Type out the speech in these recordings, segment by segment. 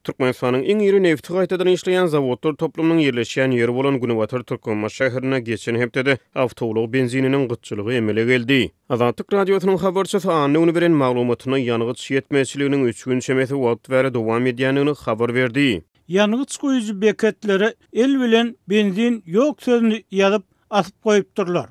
Türkmenistanyň iň iri nefti gaýtadan işleýän zawodlar toplumynyň ýerleşýän ýeri bolan Günebatar Türkmenbaş şäherine geçen hepdede awtowluk benzininiň gytçylygy emele geldi. Azatlyk radiosynyň habarçysy anyny beren maglumatyna ýanygyç ýetmeçiliginiň 3 gün çemeti wagt bäri dowam edýänini habar berdi. Ýanygyç goýucu beketleri el bilen benzin ýok sözüni ýazyp asyp goýupdyrlar.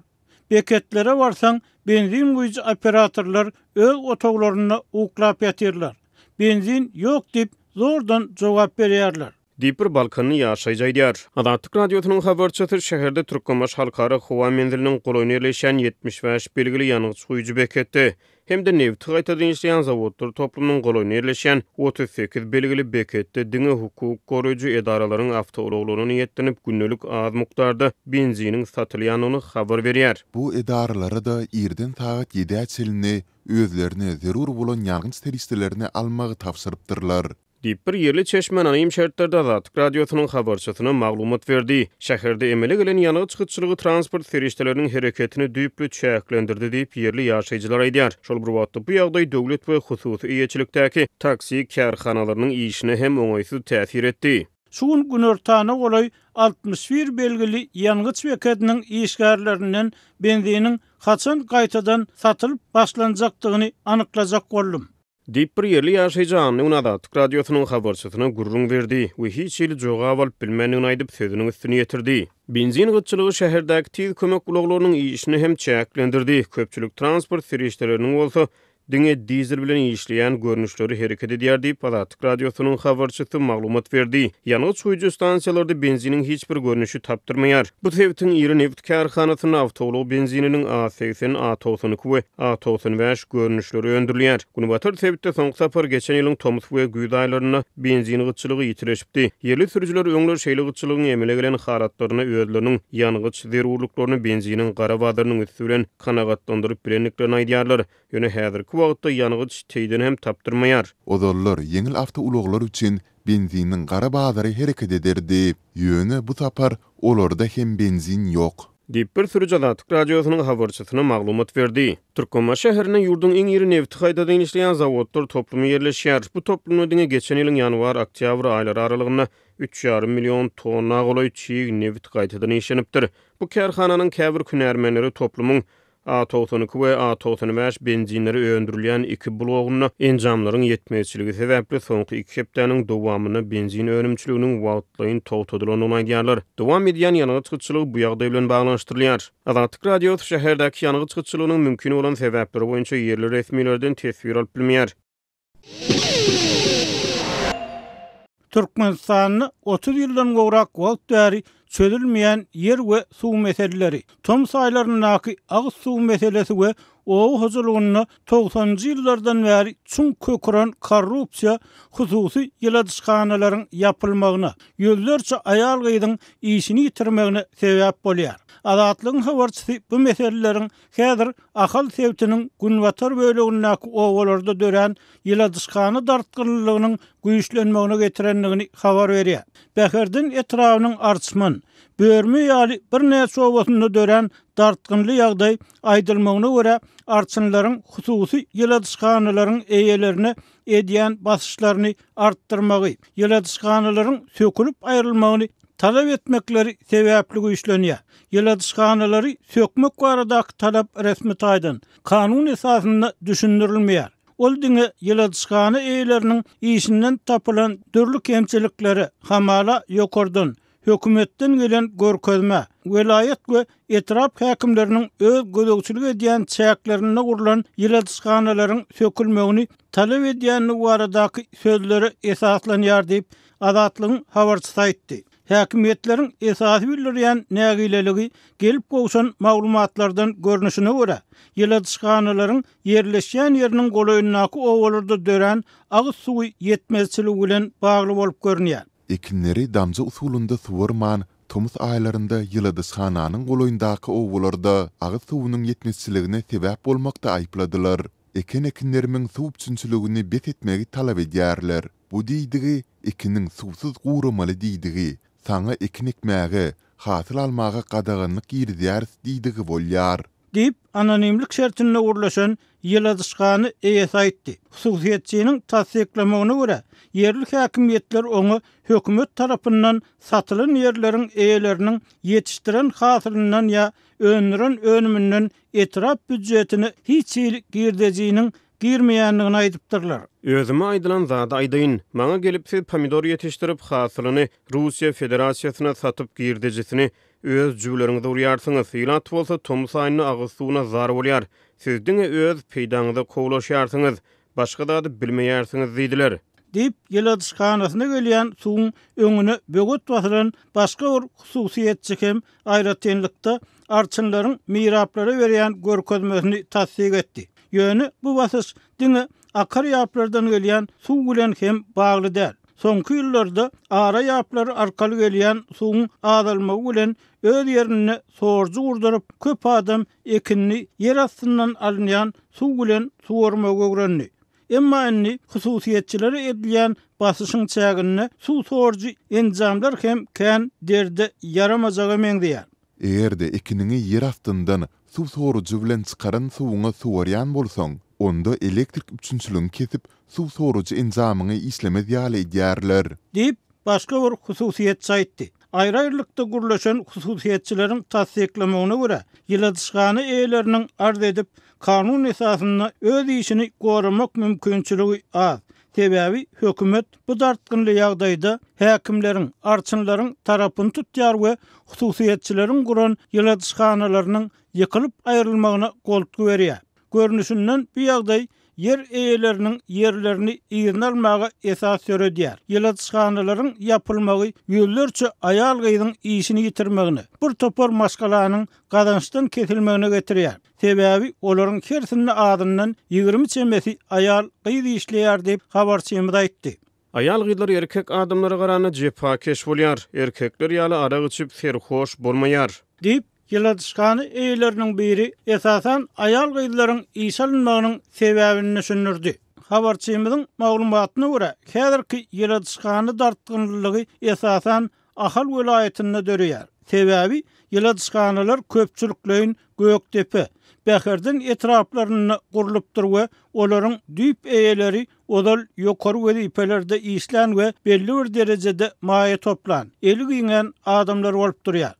Beketlere barsaň benzin goýucu operatorlar öz otoglaryna uklap ýatyrlar. Benzin ýok diýip zordan jogap berýärler. Dipir Balkanyny ýaşaýjaydyar. Azatlyk radiosynyň habarçysy şäherde Türkmenbaş halkara howa menziliniň golaýyny ýerleşýän 75 belgili ýanygyç goýucu beketde hem de nefti gaýtadan işleýän zawodlar toplumynyň golaýyny ýerleşýän 38 belgili beketde diňe hukuk goraýjy edaralaryň awtowluglaryny ýetdirip günnelik az mukdarda benzinin satylýanyny habar berýär. Bu edaralara da irden saat 7 çelini özlerine zerur bolan ýalgyç teristlerini almagy tapşyrypdyrlar. Dipir yerli çeşmen anonim şertlarda Azatlyk radiosynyň habarçysyna maglumat berdi. Şäherde emele gelen ýanygyç gytçylygy transport serişdeleriniň hereketini düýpli çäklendirdi diýip yerli ýaşaýjylar aýdýar. Şol bir wagtda bu ýagdaý döwlet we hususy iýeçilikdäki taksi karhanalarının işine hem oňaýsyz täsir etdi. Şuň gün ortana golay 61 belgili ýanygyç beketiniň işgärlerinden benzinin haçan gaýtadan satylyp başlanjakdygyny anyklajak boldum. Dipir yerli ýaşaýjy anyny Azatlyk radiosynyň habarçysyna gurrun berdi we hiç ýyl jogap alyp bilmänligini aýdyp sözüniň üstüne ýetirdi. Benzin gytçylygy şäherdäki tiz kömek ulaglarynyň işini hem çäklendirdi. Köpçülik transport serişdeleriniň bolsa diňe dizel bilen işleýän görnüşleri hereket edýär diýip Azatlyk radiosynyň habarçysy maglumat berdi. Ýanygyç goýucu stansiýalarda benziniň hiç bir görnüşi tapdyrmaýar. Bu sebäpden iri neft karhanasynyň awtowluk benzininiň A80, A92 we A95 görnüşleri öndürilýär. Günebatar sebäpde soňky sapar geçen ýylyň tomuz we güýz aýlaryna benzin gytçylygy ýitireşipdi. Yerli sürüjiler öňler şeýle gytçylygyň emele gelen haratlaryna özleriniň ýanygyç zerurlyklaryny benziniň gara bazarynyň üstü bilen kanagatlandyryp bilenliklerini aýdýarlar. Ýöne häzirki wagtda ýanygyç teýden hem tapdyrmaýar. Odollar ýeňil awtouloglar üçin benzinin gara bazary hereket ederdi. Ýöne bu tapar olarda hem benzin ýok. Dipir sürüji Azatlyk radiosynyň habarçysyna maglumat berdi. Türkmenbaş şäherine ýurdun iň iri nefti gaýtadan işleýän zawodlar toplumy ýerleşýär. Bu toplumda diňe geçen ýylyň ýanwar-oktýabr aýlary aralygyna 3,5 million tonna golaý çiğ neft gaýtadan işlenipdir. Bu karhananyň käbir günärmenleri toplumyň A92 we A95 benzinleri öndürilýän iki blogyna enjamlaryň ýetmeçiligi sebäpli soňky 2 hepdeniň dowamyny benzin önümçiliginiň wagtlaryň togtadylygyny aýdýarlar. Dowam edýän ýanygyç gytçylygy bu ýagdaý bilen baglanşdyrylýar. Azatlyk radiosy şäherdäki ýanygyç gytçylygynyň mümkin bolan sebäpleri boýunça ýerli resmilerden tesbir alyp bilmeýär. Türkmenistanyny 30 ýyldan gowrak wagt bäri çözülmeýän yer we suw meseleleri, tom saýlarynyňky agyz suw meselesi we owu huzurlugyny 90-njy ýyllardan bäri çuň köküren korrupsiýa hususy ýyladyşkanalaryň ýapylmagyna, ýözlerçe aýal gyýdyň işini ýitirmegine sebäp bolýar. Azatlygyň habarçysy bu meseleleriň häzir ahal sewtiniň Günebatar bölegindäki owalarda dören ýyladyşkany dartgynlygynyň güýçlenmegine getirenligini habar berýär. Bäherdin etrawynyň artysman, börme ýaly bir näçe owasynda dören dartgynly ýagdaý aýdylmagyna görä artçynlaryň hususy ýyladyşkanalaryň eýelerine edýän basyşlaryny artdyrmagy, ýyladyşkanalaryň sökülüp aýrylmagyny talap etmekleri sebäpli güýçlenýär. Ýyladyşkanalary sökmek baradaky talap resmi taýdan kanun esasynda düşündirilmeýär. Ol diňe ýyladyşkany eýeleriniň işinden tapylan dürli kemçilikleri hamala ýokardyn. Hökümetden gelen görkezme, velayet we etrap häkimleriniň öz gözegçilik edýän çäklerine gurulan ýyladyşkanalaryň sökülmegini talap edýän baradaky sözleri esaslanýar diýip Azatlygyň habarçysy aýtdy. Häkimetleriň esasy bildirýän nägileligi gelip gowşan maglumatlardan görnüşine görä, ýyladyşkanalaryň ýerleşýän ýeriniň golaýynaky owalarda dören agyz suwy ýetmezçiligi bilen bagly bolup görnýär. Ekinleri damja usulunda suwarman tomuz aýlarynda ýyladyşkananyň golaýyndaky owalarda agyz suwunyň ýetmezçiligine sebäp bolmakda aýpladylar. Ekinlerimiň suw üçinçiligini bet etmegi talap edýärler. Bu diýdigi ekiniň suwsuz guramaly diýdigi. Saňa ekin ekmäge, hasyl almaga gadagynlyk ýerdýär diýdigi bolýar. deyip anonimlik şertine uğurlaşan Yıldızkanı EYS aýtdy. Hususiýetçiniň tasdiklemegine görä, yerlik häkimiýetler onu hökümet tarapyndan satylan ýerleriň eýeleriniň ýetişdiren hasylyndan ýa önüren önümünden etraf büdjetini hiç girdejiniň girmeýändigini aýdypdyrlar. Özüme aýdylan zada aýdyn. Maňa gelip siz pomidor ýetişdirip hasylyny Russiýa Federasiýasyna satyp girdejisini öz jüwleriňizde urýarsyňyz. Ýa-da bolsa tomuz aýyny agyz suwuna zar bolýar. Sizdiň öz peýdaňyzda kowlaşýarsyňyz. Başga da bilmeýärsiňiz diýdiler. Deyip Yıldızkanasyna gelýän suwun öňüne böget basyran başga bir hususiýetçi hem aýratynlykda arçynlaryň miraplara berýän görkezmesini tasdik etdi. Ýöne bu basyş diňe akar ýaplardan gelýän suw bilen hem bagly däl. Soňky ýyllarda ara ýaplar arkaly gelýän suwun azalmagy bilen öz ýerini sorjy gurduryp köp adam ekinni yer astyndan alynýan suw bilen suwarmagy öwrenli. Emma enni hususiýetçilere edilýän basyşyň çägini suw sorjy enjamlar hem kän derde yaramajagy meňdiýär. Eğerde ekiniňi yer astyndan suw soruju bilen çykaran suwuňa suwarýan bolsaň, onda elektrik üçünçülüğünü kesip suw soruju enjamyny işlemez ýaly edýärler. Deyip başga bir hususiýetçi aýtdy. Aýry-aýrylykda gurlaşan hususiýetçileriň tasdiklemegine görä, Yıldızkany eýeleriniň arz edip kanun esasyna öz işini goramak mümkinçiligi az. Sebäbi hökümet bu dartgynly ýagdaýda häkimleriň, arçynlaryň tarapyny tutýar we hususiýetçileriň guran Yıldızkanylarynyň ýykylyp aýrylmagyna goltgy berýär. Görnüşinden bu ýagdaý yer eýeleriniň yerlerini ýerine almagy esas ýöredýär. Yıldızkanylaryň ýapylmagy ýıllarça aýal gyýdyň işini ýitirmegini, bir topar maşgalanyň gazançdan kesilmegine getirýär. Sebäbi olaryň hersini adyndan 20 çemesi aýal gyýdy işleýär diýip habarçymyz aýtdy. Aýal gyýdlar erkek adamlara garana jepakeş bolýar. Erkekler ýaly ara geçip serhoş bolmaýar. Diýip Yıldızkany eýeleriniň biri esasan aýal gyýdlaryň işalmagynyň sebäbini düşünürdi. Habarçymyzyň maglumatyna görä, häzirki Yıldızkany dartgynlygy esasan Ahal welaýetinde dörýär. Sebäbi Yıldızkanylar köpçülikleýin Göktepe, Bäherden etraplaryny gurulypdyr we olaryň düýp eýeleri odal ýokary wezipelerde işlän we belli bir derejede maýa toplan, eli giňen adamlar bolup durýar.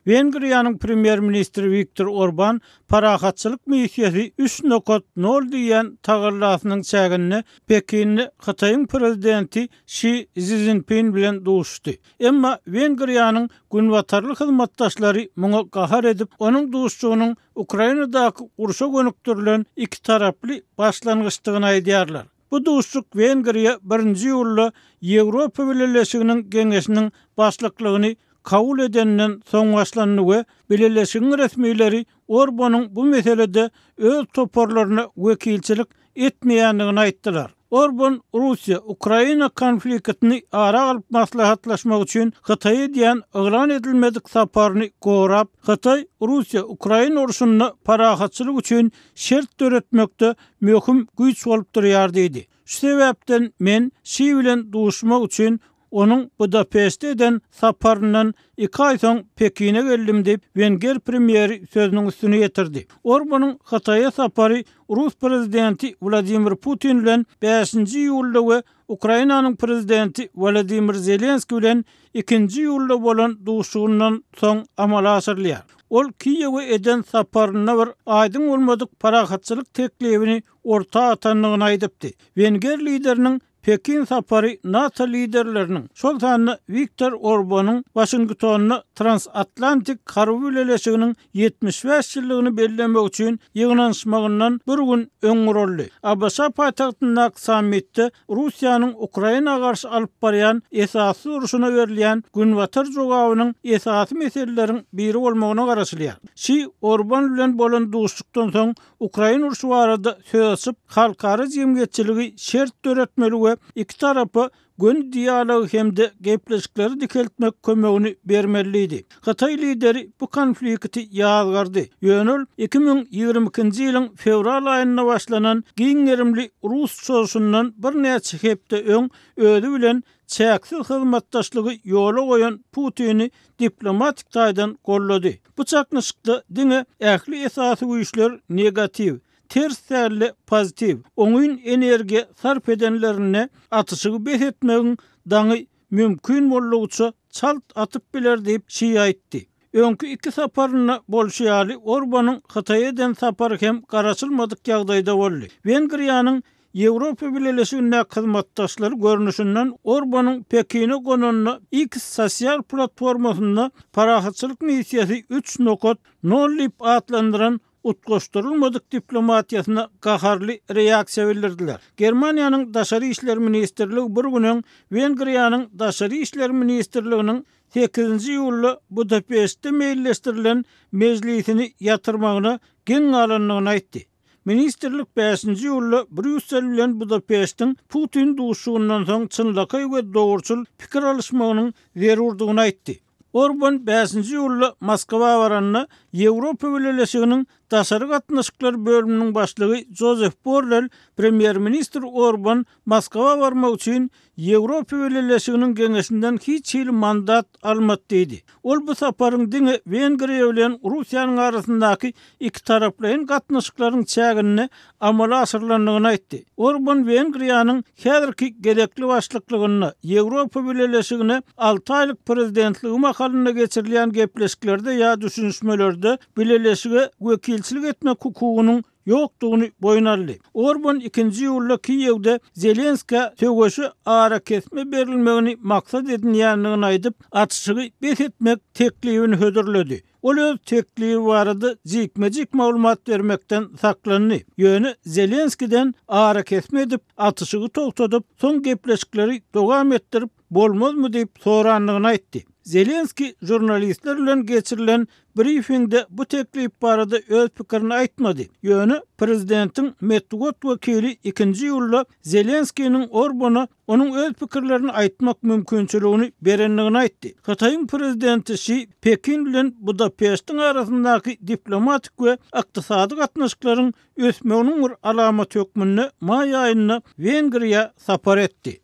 Wengriýanyň premier ministri Viktor Orban parahatçylyk missiýasy 3.0 diýen tagarlasynyň çägini Pekinni Hitaýyň prezidenti Xi Jinping bilen duşdy. Emma Wengriýanyň günwatarlyk hyzmatdaşlary muňa gahar edip onuň duşçugynyň Ukrainadaky uruşa gönükdirilen iki taraply başlangyçdygyny aýdýarlar. Bu duşçuk Wengriýa 1-nji ýylda Ýewropa Birleşiginiň Geňeşiniň başlyklygyny kabul edenden soň başlandy we Birleşigiň resmiýetleri Orbanyň bu meselede öz toparlaryna wekilçilik etmeýändigini aýtdylar. Orban Russiýa-Ukraina konfliktini ara alyp maslahatlaşmak üçin Hitaýa diýen ýylan edilmedik saparyny gorap, Hitaý Russiýa-Ukraina uruşyny parahatçylyk üçin şert töretmekde möhüm güýç bolup durýar diýdi. Şu sebäpden men Xi bilen duşmak üçin onuň Budapeşte eden saparyndan 2 ay soň Pekine geldim diýip Wenger premieri sözüniň üstüne ýetirdi. Orbanyň Hitaýa sapary Rus prezidenti Vladimir Putin bilen 5-nji ýylda we Ukrainanyň prezidenti Volodymyr Zelenski bilen 2-nji ýylda bolan duşugyndan soň amala asyrlýar. Ol Kiýewe eden saparyna bir aýdyň bolmadyk parahatçylyk teklibini orta atanlygyny aýdypdy. Wenger lideriniň Pekin sapary NATO liderleriniň şol sanyny Viktor Orbanyň Washingtonyna transatlantik garby birleşiginiň 75 ýyllygyny bellemek üçin ýygnanşmagyndan bir gün öňüreldi. Abşa paýtagtyndaky sammitde Russiýanyň Ukraina garşy alyp barýan esasy uruşuna berilýän günwatar jogabynyň esasy meseleleriň biri bolmagyna garaşylýar. Şi Orban bilen bolan duşdukdan soň Ukraina uruşy barada söz açyp halkara jemgyýetçiligi şert töretmeli we we iki tarapa gönü diyalogu hemde gepleşikleri dikeltmek kömegini bermeliydi. Hatay lideri bu konflikti ýazgardy. Ýönül 2022-nji ýylyň fevral aýyna başlanan giňerimli Rus soşundan bir näçe hepde öň öňü bilen çäksiz hyzmatdaşlygy ýola goýan Putin'i diplomatik taýdan gollady. Bu çaknyşykda diňe ähli esasy güýçler negativ, ters täli pozitiv, oňun energiýa sarp edenlerine atışygy besetmegiň daňy mümkin bolýuça çalt atyp biler diýip şeý aýtdy. Öňkü iki saparyna bolşýaly Orbanyň Hataýa eden sapary hem garaşylmadyk ýagdaýda boldy. Wengriýanyň Ýewropa Birleşigine hyzmatdaşlary görnüşinden Orbanyň Pekine gonanyna X sosial platformasynda parahatçylyk missiýasy 3 nokat nollip atlandyran utgoşdurulmadyk diplomatiýasyna gaharly reaksiýa bildirdiler. Germaniýanyň Daşary işler ministrligi bir günden Wengriýanyň Daşary işler ministrliginiň 8-nji ýylda Budapeşte meýilleşdirilen mejlisini ýatyrmagyna geň alanlygyny aýtdy. Ministerlik 5-nji ýylda Brüssel bilen Budapeştiň Putin duşugundan soň çynlakaý we dogurçul pikir alışmagynyň zerurdygyny aýtdy. Orban 5-nji ýylda Moskwa baranyna Ýewropa Birleşiginiň daşary gatnaşyklar bölüminiň başlygy Joseph Borrell premier ministr Orban Moskwa barmak üçin Ýewropa Birleşiginiň geňeşinden hiç ýyl mandat almady diýdi. Ol bu saparyň diňe Wengriýa bilen Russiýanyň arasyndaky iki taraplyň gatnaşyklaryň çägini amala aşyrlandygyny aýtdy. Orban Wengriýanyň häzirki gerekli başlyklygyny Ýewropa Birleşigine 6 aýlyk prezidentligi makalyna geçirilýän gepleşiklerde ýa düşünüşmelerde Birleşige wekilçilik etmek hukugynyň ýokdugyny boýun Orban 2-nji ýylda Kiýewde Zelenskiy töweşi ara kesme berilmegini maksat edinýändigini aýdyp, atışygy besetmek teklibini hödürledi. Ol öz teklibi barada jikmejik maglumat bermekden saklandy. Ýöne Zelenskiyden ara kesme edip, atışygy togtadyp, soň gepleşikleri dowam etdirip bolmazmy diýip sorandygyny aýtdy. Zelenskiy jurnalistler bilen geçirilen briefingde bu teklip barada öz pikirini aýtmady. Ýöne prezidentiň Medwed wekili 2-nji ýylda Zelenskiýiň Orbana onuň öz pikirlerini aýtmak mümkinçiligini berenligini aýtdy. Hataýyň prezidenti Xi Pekin bilen Budapeştiň arasyndaky diplomatik we ykdysady gatnaşyklaryň ösmeginiň bir alamaty hökmünde maý aýyna Wengriýa sapar etdi.